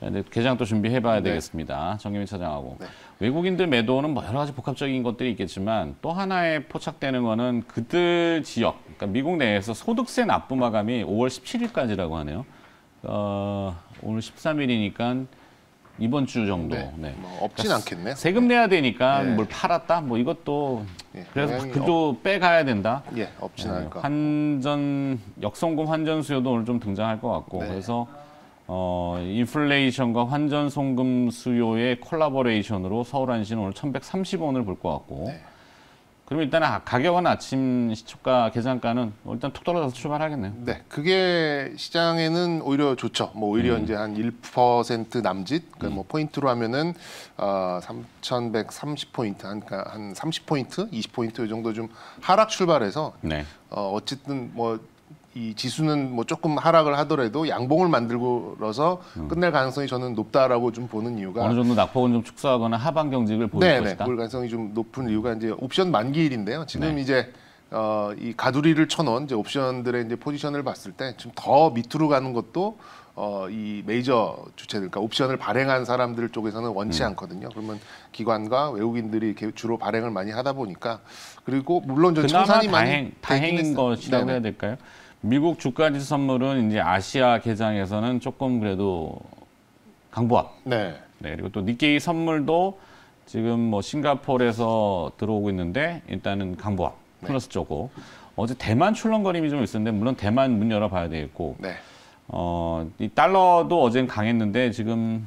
자, 이제 개장 또 준비해봐야 네. 되겠습니다. 정경민 차장하고. 네. 외국인들 매도는 뭐 여러 가지 복합적인 것들이 있겠지만 또 하나에 포착되는 거는 그들 지역, 그러니까 미국 내에서 소득세 납부 마감이 5월 17일까지라고 하네요. 오늘 13일이니까 이번 주 정도. 네. 네. 뭐 없진 않겠네요. 세금 내야 되니까 네. 뭘 팔았다? 뭐 이것도 예, 그래서 영향이 그도 빼가야 된다. 예, 없진 않을 것 같고. 환전 역성금 환전 수요도 오늘 좀 등장할 것 같고 네. 그래서 인플레이션과 환전 송금 수요의 콜라보레이션으로 서울안시는 오늘 1,130원을 볼 것 같고 네. 그럼 일단 가격은 아침 시초가 계산가는 일단 툭 떨어져서 출발하겠네요. 네, 그게 시장에는 오히려 좋죠. 뭐 오히려 이제 한 1% 남짓, 그러니까 뭐 포인트로 하면은 3,130포인트, 그러니까 한 30포인트, 20포인트 이 정도 좀 하락 출발해서 네. 어쨌든 뭐 이 지수는 뭐 조금 하락을 하더라도 양봉을 만들고서 끝낼 가능성이 저는 높다라고 좀 보는 이유가 어느 정도 낙폭은 좀 축소하거나 하방 경직을 보일 네네, 것이다. 볼 가능성이 좀 높은 이유가 이제 옵션 만기일인데요. 지금 네. 이제 이 가두리를 쳐놓은 이제 옵션들의 이제 포지션을 봤을 때 좀 더 밑으로 가는 것도 이 메이저 주체들, 그러니까 옵션을 발행한 사람들 쪽에서는 원치 않거든요. 그러면 기관과 외국인들이 이렇게 주로 발행을 많이 하다 보니까 그리고 물론 좀 그나마 청산이 많이 다행인 되긴 했어요. 것이라고 해야 될까요? 미국 주가지수 선물은 이제 아시아 개장에서는 조금 그래도 강보합. 네. 네, 그리고 또 니케이 선물도 지금 뭐 싱가포르에서 들어오고 있는데 일단은 강보합 플러스 쪽고 어제 대만 출렁거림이 좀 있었는데 물론 대만 문 열어봐야 되겠고 네. 이 달러도 어제는 강했는데 지금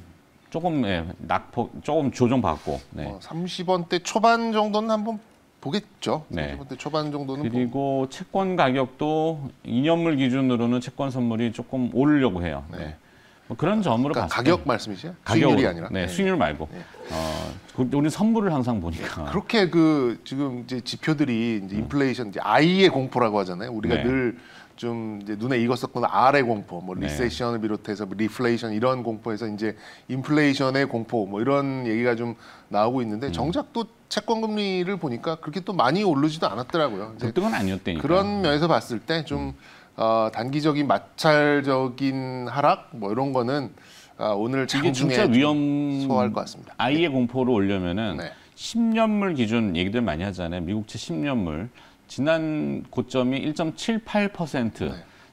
조금 낙폭 조금 조정받고 네. 30원대 초반 정도는 한번 보겠죠. 네. 30원대 초반 정도는 그리고 채권 가격도 2년물 기준으로는 채권 선물이 조금 오르려고 해요. 네. 뭐 그런 점으로 그러니까 봤을 때 가격 말씀이시죠? 수익률이 아니라. 네, 수익률 말고. 우리는 선물을 항상 보니까. 그렇게 지금 이제 지표들이 이제 인플레이션 이제 I의 공포라고 하잖아요. 우리가 네. 늘 좀 이제 눈에 익었었거나 R의 공포, 뭐 네. 리세션을 비롯해서 뭐 리플레이션 이런 공포에서 이제 인플레이션의 공포 뭐 이런 얘기가 좀 나오고 있는데 정작 또 채권 금리를 보니까 그렇게 또 많이 오르지도 않았더라고요. 이제 급등은 아니었다니까. 그런 면에서 봤을 때 좀 단기적인 마찰적인 하락 뭐 이런 거는 오늘 이게 진짜 장중에 위험 소화할 것 같습니다. I의 공포를 올려면은 네. 10년물 기준 얘기들 많이 하잖아요. 미국채 10년물 지난 고점이 1.78%, 네.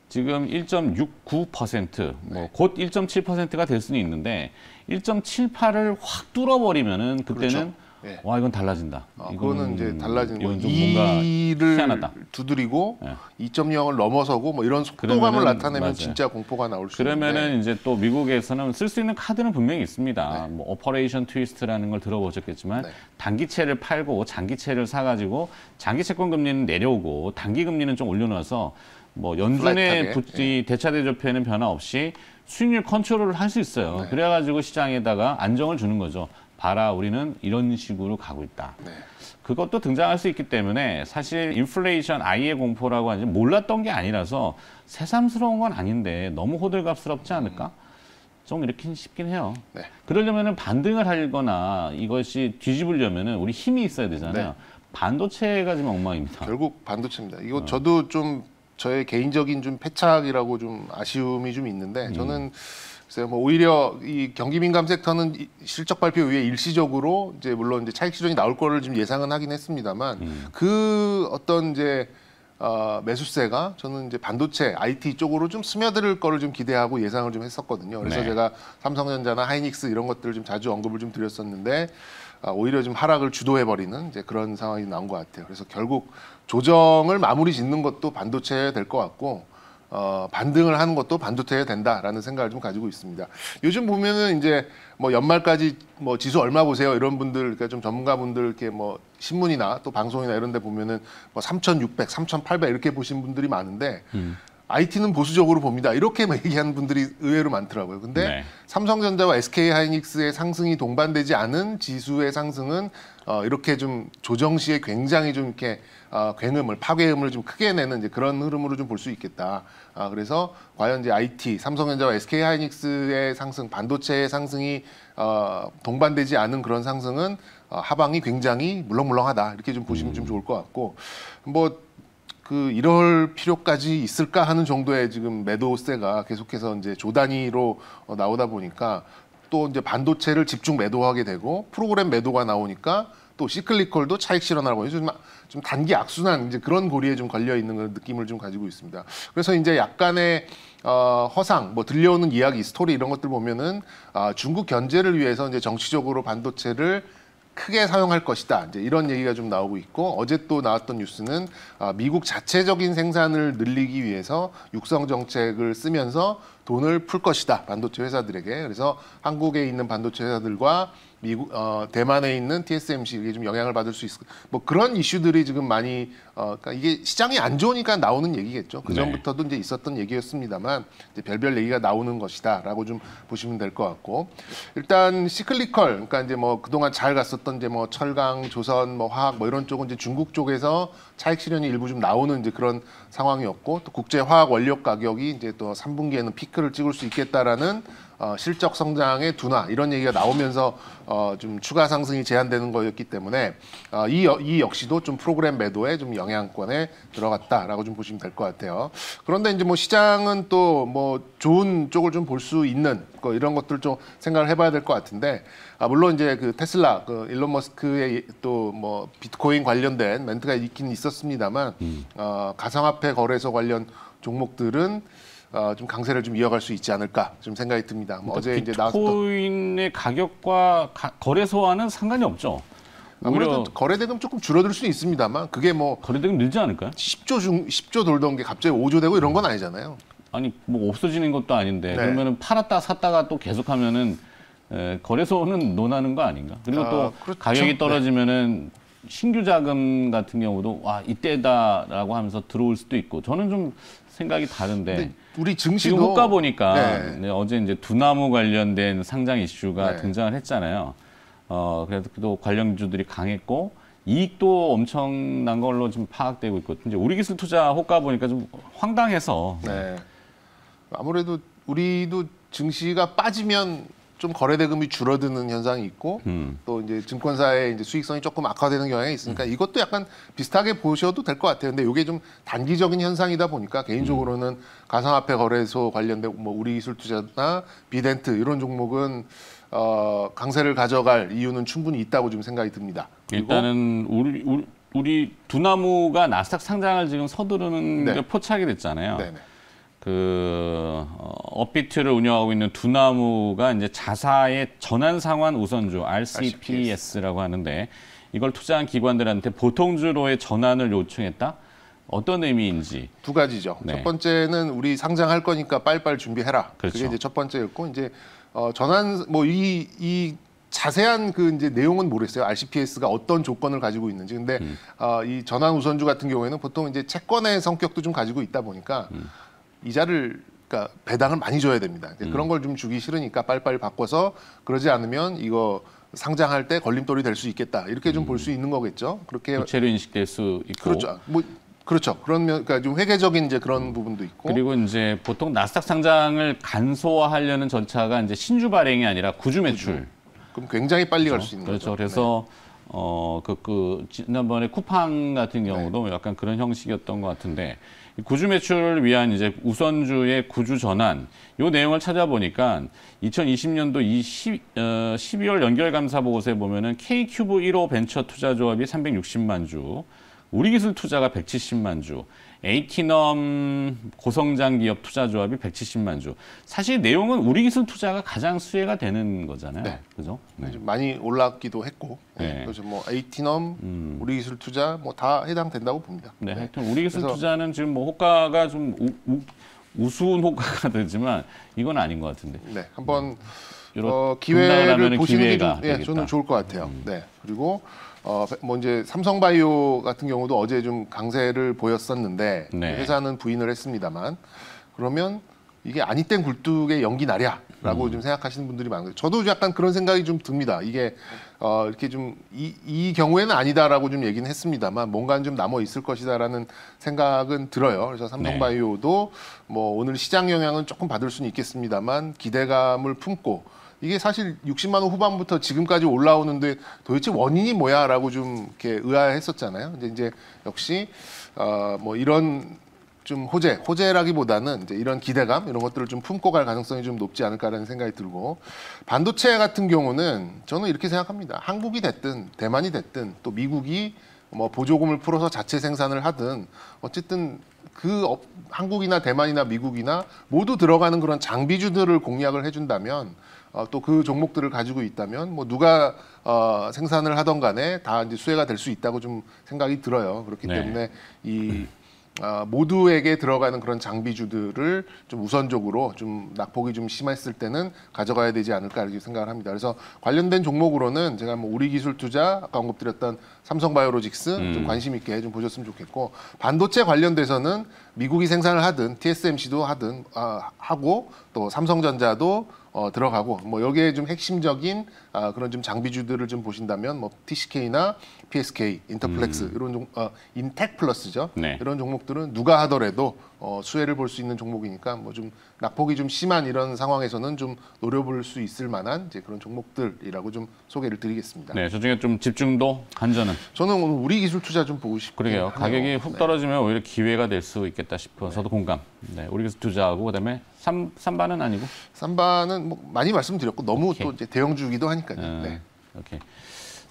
지금 1.69%, 뭐 곧 1.7%가 될 수는 있는데 1.78을 확 뚫어버리면은 그때는 그렇죠. 네. 와 이건 달라진다. 그거는 이제 달라지는 이건 거. 좀 뭔가 2를 희한하다. 두드리고 네. 2.0을 넘어서고 뭐 이런 속도감을 그러면은 나타내면 맞아요. 진짜 공포가 나올 수 그러면은 있는데 이제 또 미국에서는 쓸 수 있는 카드는 분명히 있습니다. 네. 뭐 오퍼레이션 트위스트라는 걸 들어보셨겠지만 네. 단기채를 팔고 장기채를 사가지고 장기 채권 금리는 내려오고 단기 금리는 좀 올려놔서 뭐 연준의 플랫하게. 대차대조표에는 변화 없이 수익률 컨트롤을 할 수 있어요. 네. 그래가지고 시장에다가 안정을 주는 거죠. 봐라, 우리는 이런 식으로 가고 있다. 네. 그것도 등장할 수 있기 때문에 사실 인플레이션 I의 공포라고 하지 몰랐던 게 아니라서 새삼스러운 건 아닌데 너무 호들갑스럽지 않을까? 좀 이렇게 싶긴 해요. 네. 그러려면은 반등을 하거나 이것이 뒤집으려면은 우리 힘이 있어야 되잖아요. 네. 반도체가 지금 엉망입니다. 결국 반도체입니다. 이거 저도 좀 저의 개인적인 좀 패착이라고 좀 아쉬움이 좀 있는데 저는 글쎄요, 뭐 오히려 이 경기민감 섹터는 실적 발표 이후에 일시적으로 이제 물론 이제 차익 실현이 나올 거를 좀 예상은 하긴 했습니다만 그 어떤 이제 매수세가 저는 이제 반도체 IT 쪽으로 좀 스며들 거를 좀 기대하고 예상을 좀 했었거든요. 그래서 네. 제가 삼성전자나 하이닉스 이런 것들을 좀 자주 언급을 좀 드렸었는데 오히려 좀 하락을 주도해버리는 이제 그런 상황이 나온 것 같아요. 그래서 결국 조정을 마무리 짓는 것도 반도체여야 될 것 같고 반등을 하는 것도 반도체여야 된다라는 생각을 좀 가지고 있습니다. 요즘 보면은 이제 뭐 연말까지 뭐 지수 얼마 보세요 이런 분들, 그러니까 좀 전문가분들 이렇게 뭐 신문이나 또 방송이나 이런 데 보면은 뭐 3,600, 3,800 이렇게 보신 분들이 많은데 IT는 보수적으로 봅니다. 이렇게 얘기하는 분들이 의외로 많더라고요. 근데 네. 삼성전자와 SK하이닉스의 상승이 동반되지 않은 지수의 상승은 이렇게 좀 조정 시에 굉장히 좀 이렇게 굉음을 파괴음을 좀 크게 내는 이제 그런 흐름으로 좀 볼 수 있겠다. 그래서 과연 이제 IT, 삼성전자와 SK하이닉스의 상승, 반도체의 상승이 동반되지 않은 그런 상승은 하방이 굉장히 물렁물렁하다. 이렇게 좀 보시면 좀 좋을 것 같고 뭐. 이럴 필요까지 있을까 하는 정도의 지금 매도세가 계속해서 이제 조 단위로 나오다 보니까 또 이제 반도체를 집중 매도하게 되고 프로그램 매도가 나오니까 또 시클리컬도 차익 실현하고 좀 단기 악순환 이제 그런 고리에 좀 걸려 있는 그런 느낌을 좀 가지고 있습니다. 그래서 이제 약간의 허상, 뭐 들려오는 이야기, 스토리 이런 것들 보면은 중국 견제를 위해서 이제 정치적으로 반도체를 크게 사용할 것이다. 이제 이런 얘기가 좀 나오고 있고 어제 또 나왔던 뉴스는 미국 자체적인 생산을 늘리기 위해서 육성 정책을 쓰면서 돈을 풀 것이다. 반도체 회사들에게. 그래서 한국에 있는 반도체 회사들과 미국 대만에 있는 TSMC 이게 좀 영향을 받을 수 있을 뭐 그런 이슈들이 지금 많이 그러니까 이게 시장이 안 좋으니까 나오는 얘기겠죠. 그 전부터도 이제 있었던 얘기였습니다만 이제 별별 얘기가 나오는 것이다라고 좀 보시면 될 것 같고 일단 시클리컬 그러니까 이제 뭐 그동안 잘 갔었던 이제 뭐 철강, 조선, 뭐 화학 뭐 이런 쪽은 이제 중국 쪽에서 차익 실현이 일부 좀 나오는 이제 그런 상황이었고 또 국제 화학 원료 가격이 이제 또 3분기에는 피크를 찍을 수 있겠다라는 실적 성장의 둔화 이런 얘기가 나오면서 좀 추가 상승이 제한되는 거였기 때문에 이 역시도 좀 프로그램 매도에 좀 영향권에 들어갔다라고 좀 보시면 될 것 같아요. 그런데 이제 뭐 시장은 또 뭐 좋은 쪽을 좀 볼 수 있는 이런 것들 좀 생각을 해봐야 될 것 같은데 물론 이제 그 테슬라 그 일론 머스크의 또 뭐 비트코인 관련된 멘트가 있긴 있었습니다만 가상화폐 거래소 관련 종목들은 좀 강세를 좀 이어갈 수 있지 않을까 좀 생각이 듭니다. 뭐 어제 이제 나왔던 비트코인의 가격과 거래소와는 상관이 없죠. 아무래도 거래대금 조금 줄어들 수는 있습니다만 그게 뭐 거래대금 늘지 않을까요? 10조 돌던 게 갑자기 5조 되고 이런 건 아니잖아요. 아니 뭐 없어지는 것도 아닌데 네. 그러면은 팔았다 샀다가 또 계속하면은 거래소는 논하는 거 아닌가? 그리고 또 그렇죠. 가격이 떨어지면은 신규 자금 같은 경우도 와 이때다라고 하면서 들어올 수도 있고 저는 좀 생각이 다른데 우리 증시도 지금 호가 보니까 네. 어제 이제 두나무 관련된 상장 이슈가 네. 등장을 했잖아요. 그래서 또 관련주들이 강했고 이익도 엄청난 걸로 지금 파악되고 있고 이제 우리기술 투자 호가 보니까 좀 황당해서 네. 아무래도 우리도 증시가 빠지면 좀 거래대금이 줄어드는 현상이 있고 또 이제 증권사의 이제 수익성이 조금 악화되는 경향이 있으니까 이것도 약간 비슷하게 보셔도 될 것 같아요. 근데 이게 좀 단기적인 현상이다 보니까 개인적으로는 가상화폐 거래소 관련된 뭐 우리기술투자나 비덴트 이런 종목은 강세를 가져갈 이유는 충분히 있다고 좀 생각이 듭니다. 일단은 우리 두나무가 나스닥 상장을 지금 서두르는 네. 게 포착이 됐잖아요. 네네. 업비트를 운영하고 있는 두나무가 이제 자사의 전환상환 우선주 RCPS라고 하는데 이걸 투자한 기관들한테 보통주로의 전환을 요청했다. 어떤 의미인지 두 가지죠. 네. 첫 번째는 우리 상장할 거니까 빨리빨리 준비해라. 그렇죠. 그게 이제 첫 번째였고 이제 전환 뭐 이 자세한 그 이제 내용은 모르겠어요. RCPS가 어떤 조건을 가지고 있는지. 근데 이 전환 우선주 같은 경우에는 보통 이제 채권의 성격도 좀 가지고 있다 보니까 이자를 그러니까 배당을 많이 줘야 됩니다. 그런 걸 좀 주기 싫으니까 빨리빨리 바꿔서 그러지 않으면 이거 상장할 때 걸림돌이 될 수 있겠다. 이렇게 좀 볼 수 있는 거겠죠. 그렇게 부채로 인식될 수 있고 그렇죠. 뭐 그렇죠. 그러면 그러니까 좀 회계적인 이제 그런 부분도 있고 그리고 이제 보통 나스닥 상장을 간소화하려는 절차가 이제 신주 발행이 아니라 구주 매출. 그럼 굉장히 빨리 갈 수 있는 그렇죠. 거죠. 그래서 지난번에 쿠팡 같은 경우도 약간 그런 형식이었던 것 같은데 구주 매출을 위한 이제 우선주의 구주 전환 요 내용을 찾아보니까 2020년도 12월 연결감사 보고서에 보면은 K큐브 1호 벤처 투자조합이 360만 주, 우리기술 투자가 170만 주, 에이티넘 고성장 기업 투자조합이 170만 주. 사실 내용은 우리기술 투자가 가장 수혜가 되는 거잖아요. 네. 그죠? 네. 좀 많이 올랐기도 했고 네. 그래서 뭐 에이티넘, 우리기술 투자 뭐 다 해당된다고 봅니다. 네, 하여튼 우리기술 그래서- 투자는 지금 뭐 호가가 좀 우스운 호가가 되지만 이건 아닌 것 같은데. 네, 한번 요런 기회를 하면은 보시는 게 기회가 좀, 되겠다. 저는 좋을 것 같아요. 네, 그리고 뭐 이제 삼성바이오 같은 경우도 어제 좀 강세를 보였었는데 네. 회사는 부인을 했습니다만 그러면 이게 아니 땐 굴뚝의 연기 나랴라고 좀 생각하시는 분들이 많은 거예요. 저도 약간 그런 생각이 좀 듭니다. 이게 이렇게 좀 이 경우에는 아니다라고 좀 얘기는 했습니다만 뭔가는 좀 남아 있을 것이다라는 생각은 들어요. 그래서 삼성바이오도 뭐 오늘 시장 영향은 조금 받을 수는 있겠습니다만 기대감을 품고 이게 사실 60만 원 후반부터 지금까지 올라오는데 도대체 원인이 뭐야라고 좀 이렇게 의아했었잖아요. 근데 이제 역시 뭐 이런 좀 호재라기보다는 이제 이런 기대감 이런 것들을 좀 품고 갈 가능성이 좀 높지 않을까라는 생각이 들고 반도체 같은 경우는 저는 이렇게 생각합니다. 한국이 됐든 대만이 됐든 또 미국이 뭐 보조금을 풀어서 자체 생산을 하든 어쨌든 한국이나 대만이나 미국이나 모두 들어가는 그런 장비주들을 공략을 해준다면 또 그 종목들을 가지고 있다면 뭐 누가 생산을 하던 간에 다 이제 수혜가 될 수 있다고 좀 생각이 들어요. 그렇기 네. 때문에 모두에게 들어가는 그런 장비주들을 좀 우선적으로 좀 낙폭이 좀 심했을 때는 가져가야 되지 않을까 이렇게 생각을 합니다. 그래서 관련된 종목으로는 제가 뭐 우리기술투자 아까 언급드렸던 삼성바이오로직스 좀 관심 있게 좀 보셨으면 좋겠고 반도체 관련돼서는 미국이 생산을 하든 TSMC도 하든 하고 또 삼성전자도 들어가고 뭐 여기에 좀 핵심적인 그런 좀 장비주들을 좀 보신다면 뭐 TCK나 PSK, 인터플렉스 이런 인텍플러스죠. 네. 이런 종목들은 누가 하더라도 수혜를 볼 수 있는 종목이니까 뭐 좀 낙폭이 좀 심한 이런 상황에서는 좀 노려볼 수 있을 만한 이제 그런 종목들이라고 좀 소개를 드리겠습니다. 네, 저중에 좀 집중도 한전은. 저는 오늘 우리기술투자 좀 보고 싶어요. 그러게요. 가격이 훅 떨어지면 오히려 기회가 될 수 있겠다 싶어. 저도 공감. 네, 우리기술투자하고 그다음에 삼바는 아니고. 삼바는 뭐 많이 말씀드렸고 너무 오케이. 또 이제 대형주기도 하니까요. 네. 오케이.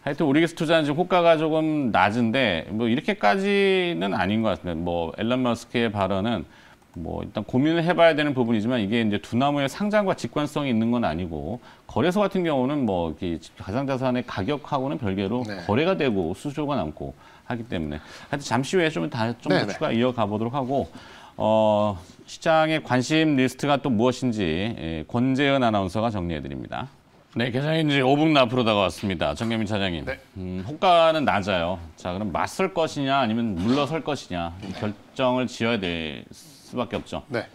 하여튼 우리기술투자는 지금 호가가 조금 낮은데 뭐 이렇게까지는 아닌 것 같습니다. 뭐 앨런 머스크의 발언은 뭐 일단 고민을 해봐야 되는 부분이지만 이게 이제 두나무의 상장과 직관성이 있는 건 아니고 거래소 같은 경우는 뭐 가상자산의 가격하고는 별개로 네. 거래가 되고 수수료가 남고 하기 때문에 하여튼 잠시 후에 좀 더 네네. 추가 이어가 보도록 하고 시장의 관심 리스트가 또 무엇인지 권재은 아나운서가 정리해 드립니다. 네, 계장이 이제 5분 앞으로 다가왔습니다. 정경민 차장님. 네. 호가는 낮아요. 자, 그럼 맞설 것이냐 아니면 물러설 것이냐 결정을 지어야 될 수밖에 없죠. 네.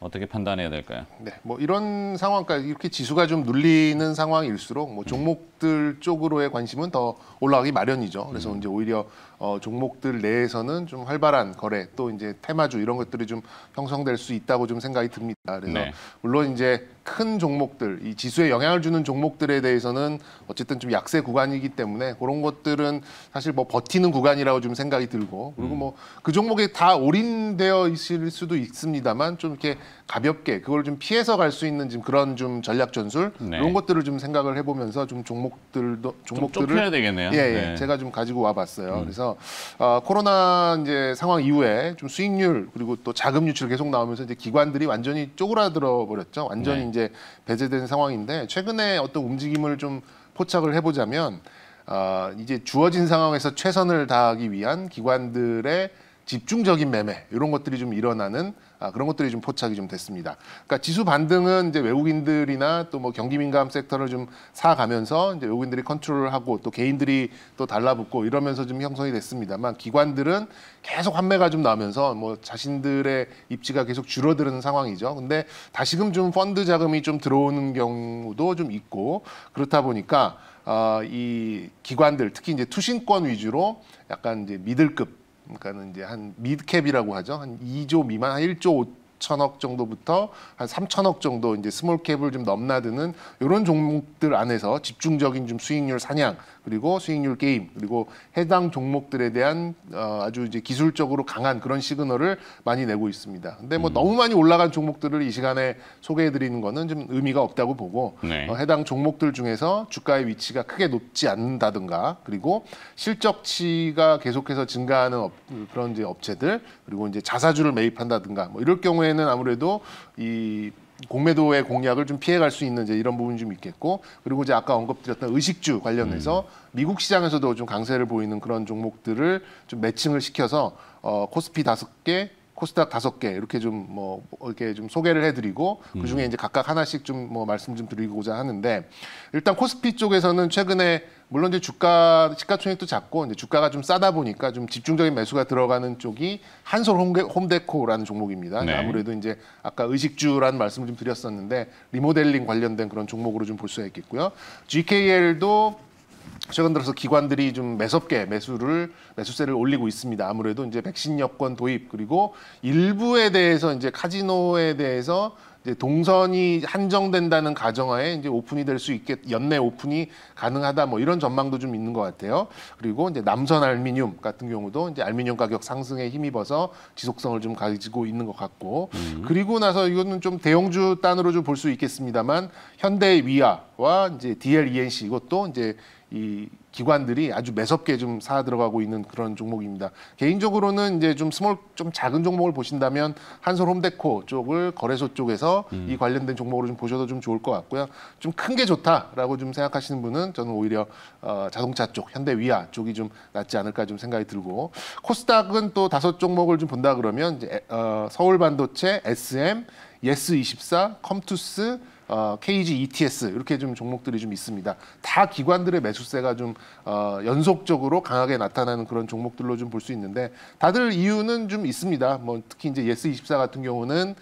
어떻게 판단해야 될까요? 네, 뭐 이런 상황까지 이렇게 지수가 좀 눌리는 상황일수록 뭐 종목들 쪽으로의 관심은 더 올라가기 마련이죠. 그래서 이제 오히려 종목들 내에서는 좀 활발한 거래 또 이제 테마주 이런 것들이 좀 형성될 수 있다고 좀 생각이 듭니다. 그래서 네. 물론 이제 큰 종목들, 이 지수에 영향을 주는 종목들에 대해서는 어쨌든 좀 약세 구간이기 때문에 그런 것들은 사실 뭐 버티는 구간이라고 좀 생각이 들고 그리고 뭐 그 종목에 다 올인되어 있을 수도 있습니다만 좀 이렇게 가볍게 그걸 좀 피해서 갈 수 있는 지금 그런 좀 전략 전술 네. 이런 것들을 좀 생각을 해보면서 좀 좀 종목들을 좁혀야 되겠네요. 예, 네. 제가 좀 가지고 와봤어요. 그래서 코로나 이제 상황 이후에 좀 수익률 그리고 또 자금 유출 계속 나오면서 이제 기관들이 완전히 쪼그라들어 버렸죠. 완전히 네. 이제 배제된 상황인데 최근에 어떤 움직임을 좀 포착을 해보자면 이제 주어진 상황에서 최선을 다하기 위한 기관들의 집중적인 매매 이런 것들이 좀 일어나는 그런 것들이 좀 포착이 좀 됐습니다. 그러니까 지수 반등은 이제 외국인들이나 또 뭐 경기 민감 섹터를 좀 사가면서 이제 외국인들이 컨트롤하고 또 개인들이 또 달라붙고 이러면서 좀 형성이 됐습니다만 기관들은 계속 환매가 좀 나오면서 뭐 자신들의 입지가 계속 줄어드는 상황이죠. 근데 다시금 좀 펀드 자금이 좀 들어오는 경우도 좀 있고 그렇다 보니까 이 기관들 특히 이제 투신권 위주로 약간 이제 미들급 그러니까는 이제 한 미드캡이라고 하죠. 한 2조 미만, 한 1조 5천억 정도부터 한 3천억 정도 이제 스몰캡을 좀 넘나드는 이런 종목들 안에서 집중적인 좀 수익률 사냥 그리고 수익률 게임 그리고 해당 종목들에 대한 아주 이제 기술적으로 강한 그런 시그널을 많이 내고 있습니다. 근데 뭐 너무 많이 올라간 종목들을 이 시간에 소개해 드리는 거는 좀 의미가 없다고 보고 네. 해당 종목들 중에서 주가의 위치가 크게 높지 않는다든가 그리고 실적치가 계속해서 증가하는 그런 이제 업체들 그리고 이제 자사주를 매입한다든가 뭐 이럴 경우에는 아무래도 이 공매도의 공약을 좀 피해갈 수 있는 이제 이런 부분이 좀 있겠고 그리고 이제 아까 언급드렸던 의식주 관련해서 미국 시장에서도 좀 강세를 보이는 그런 종목들을 좀 매칭을 시켜서 코스피 5개 코스닥 5개 이렇게 좀 뭐 이렇게 좀 소개를 해드리고 그 중에 이제 각각 하나씩 좀 뭐 말씀 좀 드리고자 하는데 일단 코스피 쪽에서는 최근에 물론 이제 주가 시가총액도 작고 이제 주가가 좀 싸다 보니까 좀 집중적인 매수가 들어가는 쪽이 한솔 홈데코라는 종목입니다. 네. 아무래도 이제 아까 의식주라는 말씀을 좀 드렸었는데 리모델링 관련된 그런 종목으로 좀 볼 수가 있겠고요. GKL도 최근 들어서 기관들이 좀 매섭게 매수세를 올리고 있습니다. 아무래도 이제 백신 여권 도입 그리고 일부에 대해서 이제 카지노에 대해서 이제 동선이 한정된다는 가정하에 이제 오픈이 될 수 있게 연내 오픈이 가능하다 뭐 이런 전망도 좀 있는 것 같아요. 그리고 이제 남선 알미늄 같은 경우도 이제 알미늄 가격 상승에 힘입어서 지속성을 좀 가지고 있는 것 같고 그리고 나서 이거는 좀 대형주 단으로 좀 볼 수 있겠습니다만 현대 위아와 이제 DLENC 이것도 이제 이 기관들이 아주 매섭게 좀 사 들어가고 있는 그런 종목입니다. 개인적으로는 이제 좀 작은 종목을 보신다면 한솔 홈데코 쪽을 거래소 쪽에서 이 관련된 종목으로 좀 보셔도 좀 좋을 것 같고요. 좀 큰 게 좋다라고 좀 생각하시는 분은 저는 오히려 자동차 쪽, 현대 위아 쪽이 좀 낫지 않을까 좀 생각이 들고 코스닥은 또 5종목을 좀 본다 그러면 이제 서울 반도체, SM, 예스24, 컴투스 KG ETS 이렇게 좀 종목들이 좀 있습니다. 다 기관들의 매수세가 좀 연속적으로 강하게 나타나는 그런 종목들로 좀 볼 수 있는데 다들 이유는 좀 있습니다. 뭐 특히 이제 예스24 같은 경우는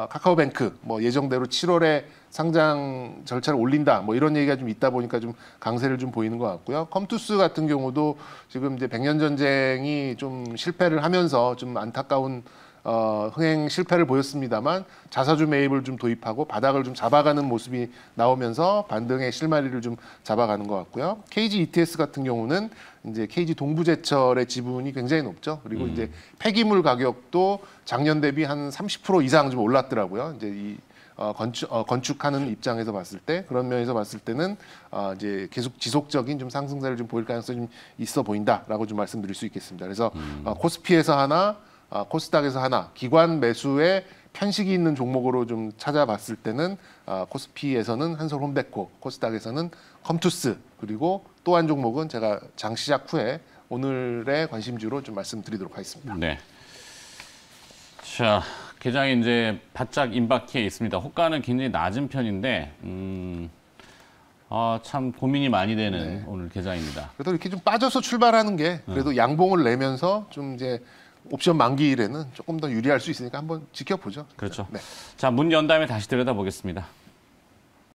카카오뱅크 뭐 예정대로 7월에 상장 절차를 올린다 뭐 이런 얘기가 좀 있다 보니까 좀 강세를 좀 보이는 것 같고요. 컴투스 같은 경우도 지금 이제 백년 전쟁이 좀 실패를 하면서 좀 안타까운 흥행 실패를 보였습니다만 자사주 매입을 좀 도입하고 바닥을 좀 잡아가는 모습이 나오면서 반등의 실마리를 좀 잡아가는 것 같고요. KG ETS 같은 경우는 이제 KG 동부제철의 지분이 굉장히 높죠. 그리고 이제 폐기물 가격도 작년 대비 한 30% 이상 좀 올랐더라고요. 이제 이 건축하는 입장에서 봤을 때 그런 면에서 봤을 때는 이제 계속 지속적인 좀 상승세를 좀 보일 가능성이 좀 있어 보인다라고 좀 말씀드릴 수 있겠습니다. 그래서 코스피에서 하나 코스닥에서 하나 기관 매수에 편식이 있는 종목으로 좀 찾아봤을 때는 코스피에서는 한솔 홈데코, 코스닥에서는 컴투스 그리고 또 한 종목은 제가 장 시작 후에 오늘의 관심주로 좀 말씀드리도록 하겠습니다. 네. 자, 개장이 이제 바짝 임박해 있습니다. 호가는 굉장히 낮은 편인데 참 고민이 많이 되는 오늘 개장입니다. 그래도 이렇게 좀 빠져서 출발하는 게 그래도 양봉을 내면서 좀 이제 옵션 만기일에는 조금 더 유리할 수 있으니까 한번 지켜보죠. 그렇죠. 네. 자, 문 연 다음에 다시 들여다보겠습니다.